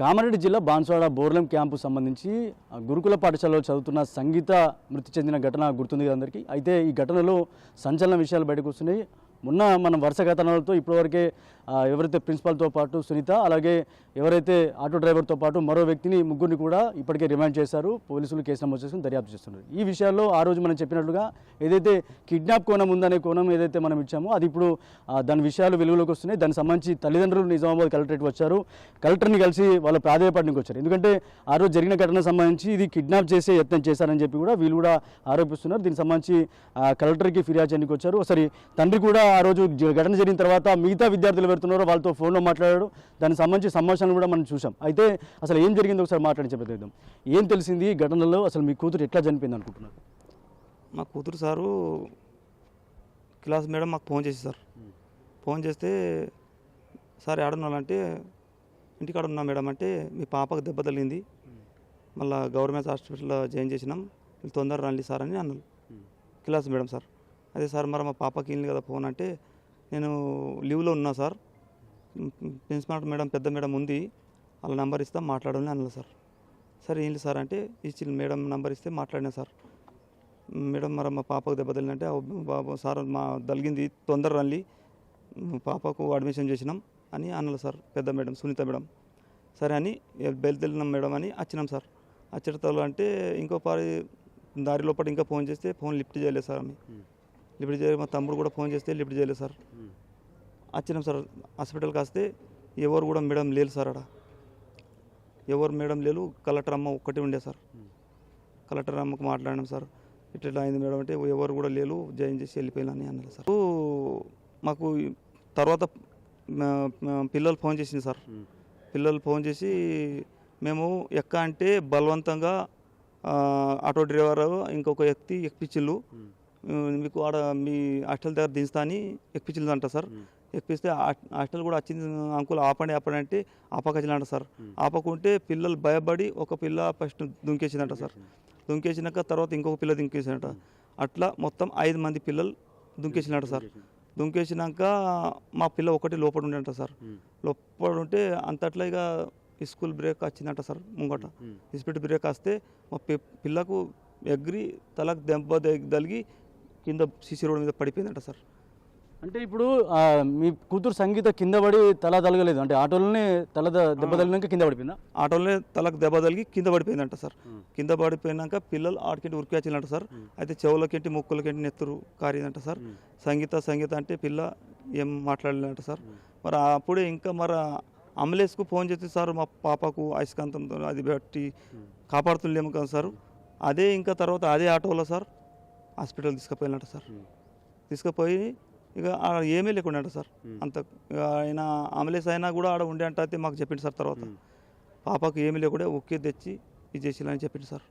కామారెడ్డి జిల్లా బాన్స్వాడ బోర్లం క్యాంపు సంబంధించి గురుకుల పాఠశాలలో చదువుతున్న సంగీత మృతి చెందిన ఘటన గుర్తుంది కదా అందరికీ. అయితే ఈ ఘటనలో సంచలన విషయాలు బయటకు వస్తున్నాయి. మొన్న మనం వరుస ఘటనలతో ఇప్పటివరకే ఎవరైతే ప్రిన్సిపాల్తో పాటు సునీత, అలాగే ఎవరైతే ఆటో డ్రైవర్తో పాటు మరో వ్యక్తిని ముగ్గురిని కూడా ఇప్పటికే రిమాండ్ చేశారు. పోలీసులు కేసు నమోదు చేసుకుని దర్యాప్తు చేస్తున్నారు. ఈ విషయాల్లో ఆ రోజు మనం చెప్పినట్లుగా ఏదైతే కిడ్నాప్ కోణం ఉందనే కోణం ఏదైతే మనం ఇచ్చామో అది ఇప్పుడు దాని విషయాలు వెలుగులోకి వస్తున్నాయి. దానికి సంబంధించి తల్లిదండ్రులు నిజామాబాద్ కలెక్టరేట్ వచ్చారు. కలెక్టర్ని కలిసి వాళ్ళ ప్రాధాయపడడానికి వచ్చారు. ఎందుకంటే ఆ రోజు జరిగిన ఘటనకు సంబంధించి ఇది కిడ్నాప్ చేసే యత్నం చేశారని చెప్పి కూడా వీళ్ళు కూడా ఆరోపిస్తున్నారు. దీనికి సంబంధించి కలెక్టర్కి ఫిర్యాదు చేయడానికి వచ్చారు. ఒకసారి తండ్రి కూడా ఆ రోజు ఘటన జరిగిన తర్వాత మిగతా విద్యార్థులు ఎవరుతున్నారో వాళ్ళతో ఫోన్లో మాట్లాడాడు. దానికి సంబంధించి సంభాషణలు కూడా మనం చూసాం. అయితే అసలు ఏం జరిగిందో ఒకసారి మాట్లాడించే ప్రయత్నం. ఏం తెలిసింది ఈ ఘటనలో? అసలు మీ కూతురు ఎట్లా చనిపోయింది అనుకుంటున్నారు? మా కూతురు సారు క్లాస్ మేడం మాకు ఫోన్ చేసి సార్ ఫోన్ చేస్తే సార్ ఏడున్నాలంటే ఇంటికాడ ఉన్నా మేడం అంటే మీ పాపకు దెబ్బ తగిలింది, మళ్ళీ గవర్నమెంట్ హాస్పిటల్లో జాయిన్ చేసినాం, వీళ్ళు తొందరగా రండి సార్ అని అన్నారు క్లాస్ మేడం సార్. అదే సార్ మరి మా పాపకి ఇల్లు కదా ఫోన్ అంటే నేను లీవ్లో ఉన్నా సార్, ప్రిన్సిపాల్ మేడం పెద్ద మేడం ఉంది, వాళ్ళ నెంబర్ ఇస్తా మాట్లాడాలని అన్నారు సార్. సరే ఏంటి సార్ అంటే ఇచ్చి మేడం నెంబర్ ఇస్తే మాట్లాడినా సార్. మేడం మరి మా పాపకు దెబ్బ తగిలిందంటే బాబు సార్ మా తగిలింది తొందర రండి పాపకు అడ్మిషన్ చేసినాం అని అన్నారు సార్ పెద్ద మేడం సునీత మేడం. సరే అని బయలుదేరినాం మేడం అని వచ్చినాం సార్. వచ్చేటప్పుడు అంటే ఇంకో పారి దారి లోపల ఇంకా ఫోన్ చేస్తే ఫోన్ లిఫ్ట్ చేయలేదు సార్. అని లిఫ్ట్ చేయలేదు. మా తమ్ముడు కూడా ఫోన్ చేస్తే లిఫ్ట్ చేయలేదు సార్. వచ్చినాం సార్ హాస్పిటల్కి వస్తే ఎవరు కూడా మేడం లేదు సార్. అక్కడ ఎవరు మేడం లేరు, కలెక్టర్ అమ్మ ఒక్కటి ఉండే సార్. కలెక్టర్ అమ్మకు మాట్లాడినాం సార్, ఇట్లా అయింది మేడం అంటే ఎవరు కూడా లేరు, జాయిన్ చేసి వెళ్ళిపోయినా అని అన్నారు సార్. మాకు తర్వాత పిల్లలు ఫోన్ చేసింది సార్. పిల్లలు ఫోన్ చేసి మేము ఎక్క అంటే బలవంతంగా ఆటో డ్రైవర్ ఇంకొక వ్యక్తి ఎక్కిచ్చిళ్ళు, మీకు ఆడ మీ హాస్టల్ దగ్గర దించుతా అని ఎక్కిచ్చిళ్ళు అంట సార్. ఎక్కిస్తే హాస్టల్ కూడా వచ్చింది అంకుల్ ఆపండి అంటే ఆపకొచ్చినంట సార్. ఆపకుంటే పిల్లలు భయపడి ఒక పిల్ల ఫస్ట్ దుంకేసిందంట సార్. దుంకేసినాక తర్వాత ఇంకొక పిల్ల దుంకేసినట. అట్లా మొత్తం 5 మంది పిల్లలు దుంకేసినట సార్. దుంకేసినాక మా పిల్ల ఒకటి లోపల ఉండేంట సార్. లోపల ఉంటే అంతట్లా ఇక స్కూల్ బ్రేక్ వచ్చిందంట సార్. ముంగట స్పీడ్ బ్రేక్ వస్తే మా పిల్లకు ఎగిరి తలకు దెబ్బ తగిలి కింద సిసి రోడ్ మీద పడిపోయిందంట సార్. అంటే ఇప్పుడు మీ కూతురు సంగీత కింద పడి తల తలగలేదు అంటే ఆటోలోనే తల దెబ్బ తగిలినాక కింద పడిపోయిందా? ఆటోలోనే తలకు దెబ్బ తగిలి కింద పడిపోయిందంట సార్. కింద పడిపోయినాక పిల్లలు ఆడికెంటి ఉరికి వచ్చిందంట సార్. అయితే చెవులకేంటి ముక్కులకేంటి నెత్తురు కారిందంట సార్. సంగీత అంటే పిల్ల ఏం మాట్లాడలేదంట సార్. మరి అప్పుడే ఇంకా మరి అంబులెన్స్కు ఫోన్ చేస్తే సార్ మా పాపకు అయస్కాంతంతో అది పెట్టి కాపాడుతుండేమో కదా సార్. అదే ఇంకా తర్వాత అదే ఆటోలో సార్ హాస్పిటల్ తీసుకుపోయినట్ట సార్. తీసుకుపోయి ఇక ఏమీ లేకుండా సార్. అంత ఆయన అంబులెన్స్ అయినా కూడా ఆడ ఉండే అంటే అయితే మాకు చెప్పింది సార్. తర్వాత పాపకు ఏమీ లేకుండా ఒకే తెచ్చి ఇది చేసేయాలని చెప్పింది సార్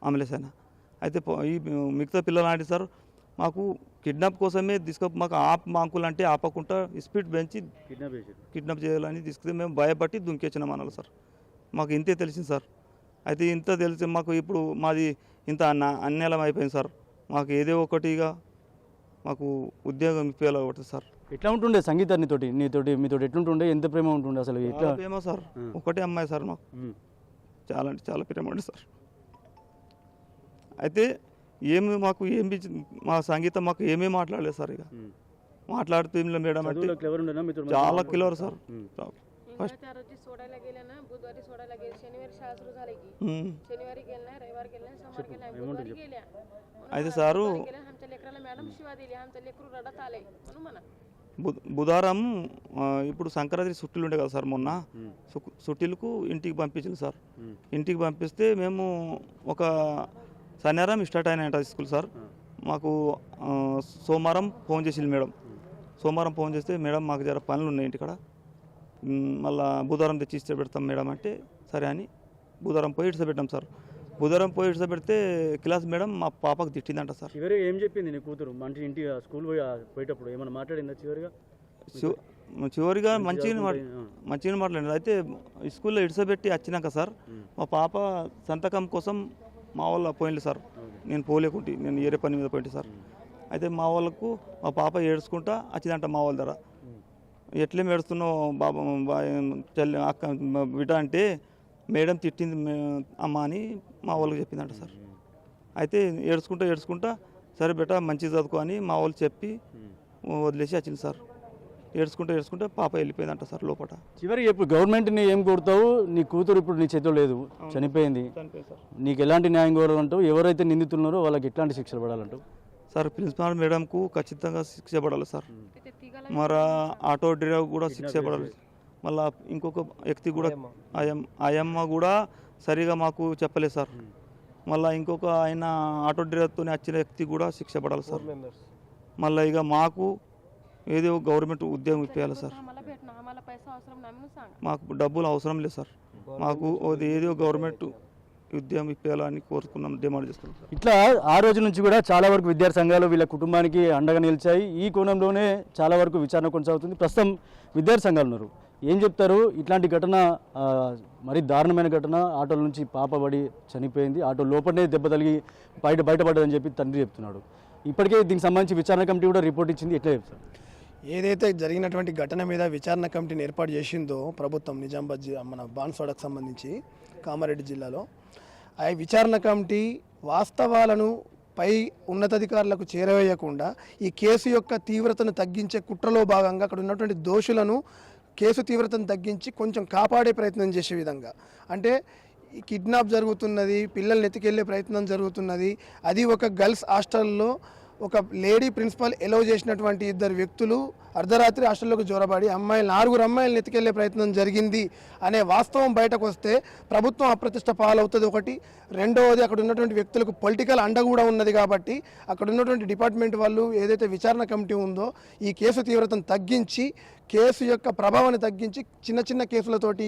అంబులెన్స్ అయినా. అయితే ఈ మిగతా పిల్లలు అంటే సార్ మాకు కిడ్నాప్ కోసమే మాకు మా అంకుల్ అంటే ఆపకుండా స్పీడ్ పెంచి కిడ్నాప్ చేయాలని తీసుకుంటే మేము భయపట్టి దుంకేచ్చినాం అన్నారు సార్. మాకు ఇంతే తెలిసింది సార్. అయితే ఇంత తెలిసి మాకు ఇప్పుడు మాది ఇంత అన్యాయం అయిపోయింది సార్. మాకు ఏదో ఒకటిగా మాకు ఉద్యోగం ఇప్పేలా ఒకటి సార్. ఎట్లా ఉంటుండే సంగీత మీతోటి ఎట్లుంటుండే? ఎంత ప్రేమ ఉంటుండే అసలు? ఎట్లా ప్రేమ సార్. ఒకటే అమ్మాయి సార్ మాకు, చాలా అంటే చాలా ప్రేమ ఉండే సార్. అయితే మాకు మా సంగీత మాకు ఏమీ మాట్లాడలేదు సార్. ఇక మాట్లాడుతూ మేడం అంటే చాలా క్లియర్ సార్. అయితే సారు బుధవారం ఇప్పుడు సంక్రాంతి చుట్టీలు ఉండే కదా సార్. మొన్న చుట్టీలకు ఇంటికి పంపించింది సార్. ఇంటికి పంపిస్తే మేము ఒక శనివారం స్టార్ట్ అయినాయంట స్కూల్ సార్. మాకు సోమవారం ఫోన్ చేసింది మేడం. సోమవారం ఫోన్ చేస్తే మేడం మాకు జర పనులు ఉన్నాయి ఇంటికాడ, మళ్ళీ బుధవారం తెచ్చి ఇస్తే పెడతాం మేడం అంటే సరే అని బుధవారం పోయి ఇడిస పెట్టాం సార్. బుధవారం పోయి ఇడిస పెడితే క్లాస్ మేడం మా పాపకు తిట్టిందంట సార్. చివరిగా ఏం చెప్పింది నీ కూతురు? మంచి ఇంటికి స్కూల్ పోయేటప్పుడు ఏమైనా మాట్లాడిందా చివరిగా మంచిగా మాట్లాడింది. అయితే స్కూల్లో ఇడిసబెట్టి వచ్చినాక సార్ మా పాప సంతకం కోసం మా వాళ్ళ పోయింది సార్. నేను పోలేకుంటే నేను ఏరే పని మీద పోయింది సార్. అయితే మా వాళ్ళకు మా పాప ఏడ్చుకుంటా వచ్చిందంట మా వాళ్ళ దగ్గర. ఎట్లే ఏడుస్తున్నావు బాబా చెల్లి అక్క బిడ్డ అంటే మేడం తిట్టింది అమ్మ అని మా వాళ్ళకి చెప్పిందంట సార్. అయితే ఏడ్చుకుంటా సరే బెట మంచిగా చదువుకో అని మా వాళ్ళు చెప్పి వదిలేసి వచ్చింది సార్. ఏడ్చుకుంటా పాప వెళ్ళిపోయిందంట సార్ లోపల. చివరికి ఇప్పుడు గవర్నమెంట్ని ఏం కోరుతావు? నీ కూతురు ఇప్పుడు నీ చేతిలో లేదు, చనిపోయింది. సార్ నీకు ఎలాంటి న్యాయం కోరాలంటావు? ఎవరైతే నిందితున్నారో వాళ్ళకి ఎట్లాంటి శిక్షలు పడాలంటావు? సార్ ప్రిన్సిపాల్ మేడంకు ఖచ్చితంగా శిక్ష పడాలి సార్. మరి ఆటో డ్రైవర్ కూడా శిక్ష పడాలి. మళ్ళీ ఇంకొక వ్యక్తి కూడా ఆయమ్మ కూడా సరిగా మాకు చెప్పలేదు సార్. మళ్ళీ ఇంకొక ఆయన ఆటో డ్రైవర్తో వచ్చిన వ్యక్తి కూడా శిక్ష పడాలి సార్. మళ్ళీ ఇక మాకు ఏదో గవర్నమెంట్ ఉద్యోగం ఇప్పించాలి సార్. మాకు డబ్బులు అవసరం లేదు సార్. మాకు ఏదో గవర్నమెంట్ ఉద్యోగం ఇప్పించాలని కోరుకున్నాం, డిమాండ్ చేస్తున్నాం సార్. ఇట్లా ఆ రోజు నుంచి కూడా చాలా వరకు విద్యార్థి సంఘాలు వీళ్ళ కుటుంబానికి అండగా నిలిచాయి. ఈ కోణంలోనే చాలా వరకు విచారణ కొనసాగుతుంది. ప్రస్తుతం విద్యార్థి సంఘాలు ఉన్నారు, ఏం చెప్తారు? ఇట్లాంటి ఘటన మరీ దారుణమైన ఘటన. ఆటోల నుంచి పాప పడి చనిపోయింది, ఆటో లోపలనే దెబ్బ తగిలి బయటపడ్డదని చెప్పి తండ్రి చెప్తున్నాడు. ఇప్పటికే దీనికి సంబంధించి విచారణ కమిటీ కూడా రిపోర్ట్ ఇచ్చింది. ఎట్లా చెప్తారు? ఏదైతే జరిగినటువంటి ఘటన మీద విచారణ కమిటీని ఏర్పాటు చేసిందో ప్రభుత్వం నిజామాబాద్ మన బాన్స్వాడకు సంబంధించి కామారెడ్డి జిల్లాలో, ఆ విచారణ కమిటీ వాస్తవాలను పై ఉన్నతాధికారులకు చేరవేయకుండా ఈ కేసు యొక్క తీవ్రతను తగ్గించే కుట్రలో భాగంగా అక్కడ ఉన్నటువంటి దోషులను కేసు తీవ్రతను తగ్గించి కొంచెం కాపాడే ప్రయత్నం చేసే విధంగా, అంటే ఈ కిడ్నాప్ జరుగుతున్నది, పిల్లల్ని ఎత్తుకెళ్లే ప్రయత్నం జరుగుతున్నది, అది ఒక గర్ల్స్ హాస్టల్లో ఒక లేడీ ప్రిన్సిపల్ ఎలో చేసినటువంటి ఇద్దరు వ్యక్తులు అర్ధరాత్రి హాస్టల్లోకి జోరబడి నలుగురు అమ్మాయిలను ఎత్తుకెళ్లే ప్రయత్నం జరిగింది అనే వాస్తవం బయటకు వస్తే ప్రభుత్వం అప్రతిష్ట పాలవుతుంది. ఒకటి, రెండవది అక్కడ ఉన్నటువంటి వ్యక్తులకు పొలిటికల్ అండ కూడా ఉన్నది. కాబట్టి అక్కడ ఉన్నటువంటి డిపార్ట్మెంట్ వాళ్ళు ఏదైతే విచారణ కమిటీ ఉందో ఈ కేసు తీవ్రతను తగ్గించి, కేసు యొక్క ప్రభావాన్ని తగ్గించి చిన్న చిన్న కేసులతోటి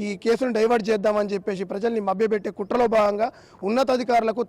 ఈ కేసును డైవర్ట్ చేద్దామని చెప్పేసి ప్రజల్ని మభ్యపెట్టే కుట్రలో భాగంగా ఉన్నతాధికారులకు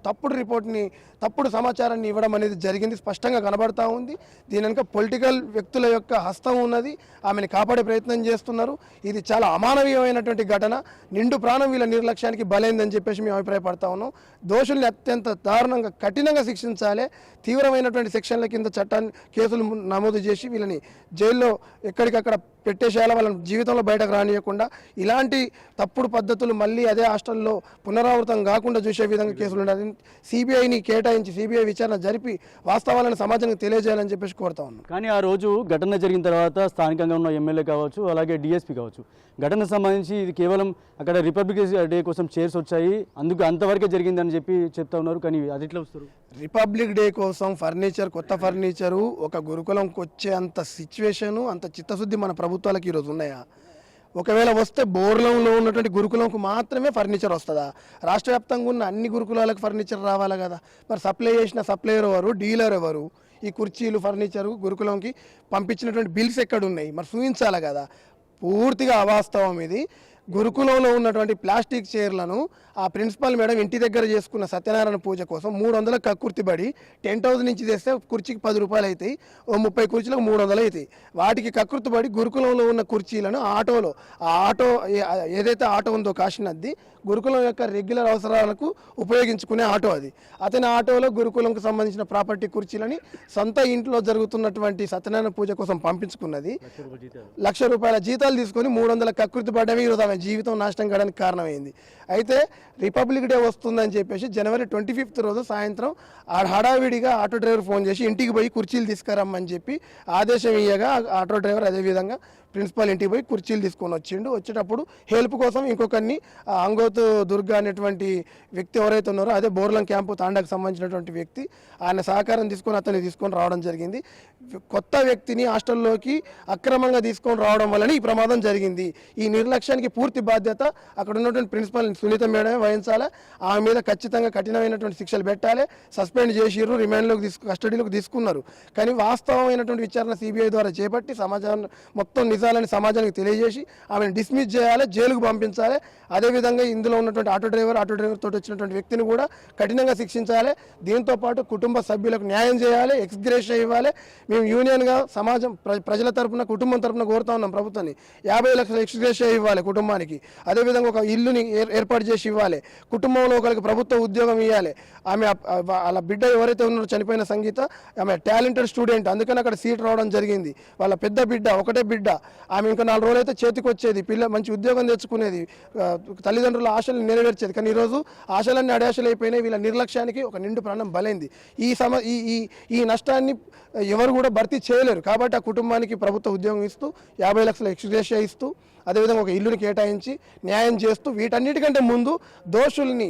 తప్పుడు సమాచారాన్ని ఇవ్వడం అనేది జరిగింది, స్పష్టంగా కనబడతా ఉంది. దీని వెనుక పొలిటికల్ వ్యక్తుల యొక్క హస్తం ఉన్నది, ఆమెను కాపాడే ప్రయత్నం చేస్తున్నారు. ఇది చాలా అమానవీయమైనటువంటి ఘటన, నిండు ప్రాణం వీళ్ళ నిర్లక్ష్యానికి బలైందని చెప్పేసి మేము అభిప్రాయపడతా ఉన్నాం. దోషుల్ని అత్యంత దారుణంగా కఠినంగా శిక్షించాలి. తీవ్రమైనటువంటి సెక్షన్ల కింద చట్టాన్ని కేసులు నమోదు చేసి వీళ్ళని జైల్లో ఎక్కడికక్కడ పెట్టేసేయాలి, వాళ్ళని జీవితంలో బయటకు రానియకుండా. ఇలాంటి తప్పుడు పద్ధతులు మళ్ళీ అదే హాస్టల్లో పునరావృతం కాకుండా చూసే విధంగా కేసులు ఉండాలి. సిబిఐని కేటాయించి సిబిఐ విచారణ జరిపి వాస్తవాలను సమాజానికి తెలియజేయాలని చెప్పేసి కోరుతా ఉన్నాం. కానీ ఆ రోజు ఘటన జరిగిన తర్వాత స్థానికంగా ఉన్న ఎమ్మెల్యే కావచ్చు, అలాగే డిఎస్పీ కావచ్చు, ఘటనకు సంబంధించి ఇది కేవలం అక్కడ రిపబ్లిక్ డే కోసం చైర్స్ వచ్చాయి, అందుకు అంతవరకే జరిగిందని చెప్పి చెప్తా ఉన్నారు. కానీ అది ఎట్లా వస్తారు? రిపబ్లిక్ డే కోసం ఫర్నిచర్, కొత్త ఫర్నిచరు ఒక గురుకులంకి వచ్చే అంత సిచ్యువేషను, అంత చిత్తశుద్ధి మన ప్రభుత్వాలకు ఈరోజు ఉన్నాయా? ఒకవేళ వస్తే బోర్లంలో ఉన్నటువంటి గురుకులంకు మాత్రమే ఫర్నిచర్ వస్తుందా? రాష్ట్ర వ్యాప్తంగా ఉన్న అన్ని గురుకులాలకు ఫర్నిచర్ రావాలి కదా. మరి సప్లై చేసిన సప్లయర్ ఎవరు, డీలర్ ఎవరు? ఈ కుర్చీలు, ఫర్నిచరు గురుకులంకి పంపించినటువంటి బిల్స్ ఎక్కడున్నాయి? మరి చూపించాలి కదా. పూర్తిగా అవాస్తవం ఇది. గురుకులంలో ఉన్నటువంటి ప్లాస్టిక్ చైర్లను ఆ ప్రిన్సిపల్ మేడం ఇంటి దగ్గర చేసుకున్న సత్యనారాయణ పూజ కోసం 300 కక్కుర్తిబడి టెంట్ హౌస్ నుంచి తెస్తే కుర్చీకి 10 రూపాయలు అవుతాయి, ఓ 30 కుర్చీలకు 300 అవుతాయి. వాటికి కక్కుర్తిబడి గురుకులంలో ఉన్న కుర్చీలను ఆటోలో, ఆ ఆటో ఏదైతే ఆటో ఉందో కాశీనద్ది, గురుకులం యొక్క రెగ్యులర్ అవసరాలకు ఉపయోగించుకునే ఆటో అది. అతని ఆటోలో గురుకులంకు సంబంధించిన ప్రాపర్టీ కుర్చీలని సొంత ఇంట్లో జరుగుతున్నటువంటి సత్యనారాయణ పూజ కోసం పంపించుకున్నది. 1,00,000 రూపాయల జీతాలు తీసుకొని 300 కక్కుర్తి పడ్డమే ఈరోజు ఆమె జీవితం నాశనం కావడానికి కారణమైంది. అయితే రిపబ్లిక్ డే వస్తుందని చెప్పేసి జనవరి 25 రోజు సాయంత్రం హడావిడిగా ఆటో డ్రైవర్ ఫోన్ చేసి ఇంటికి పోయి కుర్చీలు తీసుకురమ్మని చెప్పి ఆదేశం ఇయ్యగా ఆటో డ్రైవర్ అదేవిధంగా ప్రిన్సిపాల్ ఇంటికి పోయి కుర్చీలు తీసుకొని వచ్చిండు. వచ్చేటప్పుడు హెల్ప్ కోసం ఇంకొకరిని అంగోతు దుర్గా అనేటువంటి వ్యక్తి ఎవరైతే ఉన్నారో, అదే బోర్లం క్యాంపు తాండాకు సంబంధించినటువంటి వ్యక్తి, ఆయన సహకారం తీసుకొని అతన్ని తీసుకొని రావడం జరిగింది. కొత్త వ్యక్తిని హాస్టల్లోకి అక్రమంగా తీసుకొని రావడం వలన ఈ ప్రమాదం జరిగింది. ఈ నిర్లక్ష్యానికి పూర్తి బాధ్యత అక్కడ ఉన్నటువంటి ప్రిన్సిపల్ సునీత మేడమే వహించాలి. ఆమె మీద ఖచ్చితంగా కఠినమైనటువంటి శిక్షలు పెట్టాలి. సస్పెండ్ చేసిర్రు, రిమాండ్లోకి కస్టడీలోకి తీసుకున్నారు. కానీ వాస్తవమైనటువంటి విచారణ సిబిఐ ద్వారా చేపట్టి సమాజాన్ని మొత్తం నిజాలని సమాజానికి తెలియజేసి ఆమెను డిస్మిస్ చేయాలి, జైలుకు పంపించాలి. అదేవిధంగా ఇందులో ఉన్నటువంటి ఆటో డ్రైవర్ తోటి వచ్చినటువంటి వ్యక్తిని కూడా కఠినంగా శిక్షించాలి. దీంతోపాటు కుటుంబ సభ్యులకు న్యాయం చేయాలి, ఎక్స్గ్రేషియా ఇవ్వాలి. మేము యూనియన్గా సమాజం ప్రజల తరపున, కుటుంబం తరపున కోరుతా ఉన్నాం ప్రభుత్వాన్ని. 50 లక్షల ఎక్స్గ్రేషియా ఇవ్వాలి కుటుంబానికి. అదేవిధంగా ఒక ఇల్లుని ఏర్పాటు చేసి ఇవ్వాలి. కుటుంబంలో ఒకరికి ప్రభుత్వ ఉద్యోగం ఇవ్వాలి. ఆమె వాళ్ళ బిడ్డ ఎవరైతే ఉన్నారో చనిపోయిన సంగీత, ఆమె టాలెంటెడ్ స్టూడెంట్, అందుకని అక్కడ సీట్ రావడం జరిగింది. వాళ్ళ పెద్ద బిడ్డ, ఒకటే బిడ్డ, ఆమె ఇంకా 4 రోజులు అయితే చేతికి వచ్చేది, పిల్ల మంచి ఉద్యోగం తెచ్చుకునేది, తల్లిదండ్రుల ఆశలు నెరవేర్చేది. కానీ ఈరోజు ఆశలన్నీ అడాశలు అయిపోయినాయి. వీళ్ళ నిర్లక్ష్యానికి ఒక నిండు ప్రాణం బలైంది. ఈ నష్టాన్ని ఎవరు కూడా భర్తీ చేయలేరు. కాబట్టి ఆ కుటుంబానికి ప్రభుత్వ ఉద్యోగం ఇస్తూ 50 లక్షల ఎక్స్గ్రేషియా ఇస్తూ అదేవిధంగా ఒక ఇల్లుని కేటాయించి న్యాయం చేస్తూ వీటన్నిటికంటే ముందు దోషుల్ని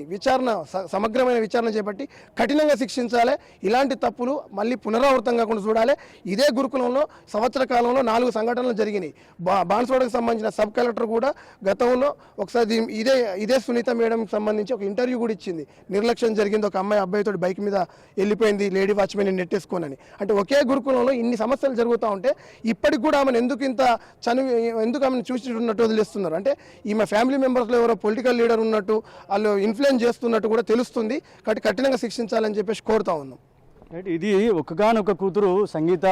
సమగ్రమైన విచారణ చేపట్టి కఠినంగా శిక్షించాలి. ఇలాంటి తప్పులు మళ్ళీ పునరావృతం కాకుండా చూడాలి. ఇదే గురుకులంలో సంవత్సర కాలంలో 4 సంఘటనలు జరిగినాయి. బాన్స్వాడకు సంబంధించిన సబ్ కలెక్టర్ కూడా గతంలో ఒకసారి ఇదే సునీత మేడంకి సంబంధించి ఒక ఇంటర్వ్యూ కూడా ఇచ్చింది. నిర్లక్ష్యం జరిగింది, ఒక అమ్మాయి అబ్బాయితో బైక్ మీద వెళ్ళిపోయింది, లేడీ వాచ్మెన్ నెట్టేసుకోనని. అంటే ఒకే గురుకులంలో ఇన్ని సమస్యలు జరుగుతూ ఉంటే ఇప్పటికి కూడా ఆమెను ఎందుకు ఆమెను చూసినట్టు వదిలేస్తున్నారు. అంటే ఈమె ఫ్యామిలీ మెంబర్స్లో ఎవరో పొలిటికల్ లీడర్ ఉన్నట్టు, వాళ్ళు ఇన్ఫ్లుయెన్స్ చేస్తున్నట్టు కూడా తెలుస్తుంది. కాబట్టి కఠినంగా శిక్షించాలని చెప్పేసి కోరుతా ఉన్నాం. రైట్, ఇది ఒక్కగానొక్క కూతురు సంగీత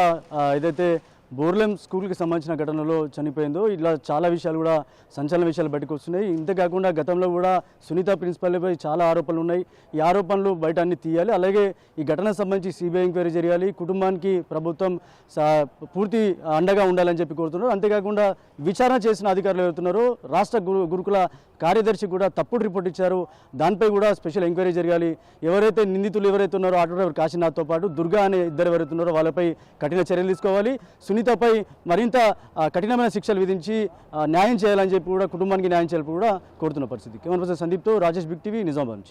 ఏదైతే బోర్లెం స్కూల్కి సంబంధించిన ఘటనలో చనిపోయిందో ఇలా చాలా విషయాలు కూడా సంచలన విషయాలు బయటకు వస్తున్నాయి. ఇంతేకాకుండా గతంలో కూడా సునీత ప్రిన్సిపల్పై చాలా ఆరోపణలు ఉన్నాయి. ఈ ఆరోపణలు బయట అన్ని తీయాలి. అలాగే ఈ ఘటనకు సంబంధించి సిబిఐ ఎంక్వైరీ చేయాలి. కుటుంబానికి ప్రభుత్వం పూర్తి అండగా ఉండాలని చెప్పి కోరుతున్నారు. అంతేకాకుండా విచారణ చేసిన అధికారులు ఎవరుతున్నారో రాష్ట్ర గురుకుల కార్యదర్శి కూడా తప్పుడు రిపోర్ట్ ఇచ్చారు. దానిపై కూడా స్పెషల్ ఎంక్వైరీ జరగాలి. ఎవరైతే నిందితులు ఉన్నారో ఆటో డ్రైవర్ కాశీనాథ్తో పాటు దుర్గా అనే ఇద్దరు ఎవరైతే ఉన్నారో వాళ్ళపై కఠిన చర్యలు తీసుకోవాలి. సునీతపై మరింత కఠినమైన శిక్షలు విధించి న్యాయం చేయాలని చెప్పి కూడా కుటుంబానికి న్యాయం చేయాలని కూడా కోరుతున్న పరిస్థితి. కెమెరా పర్సన్ సందీప్తో రాజేష్, బిగ్ టీవీ, నిజామాబాద్ నుంచి.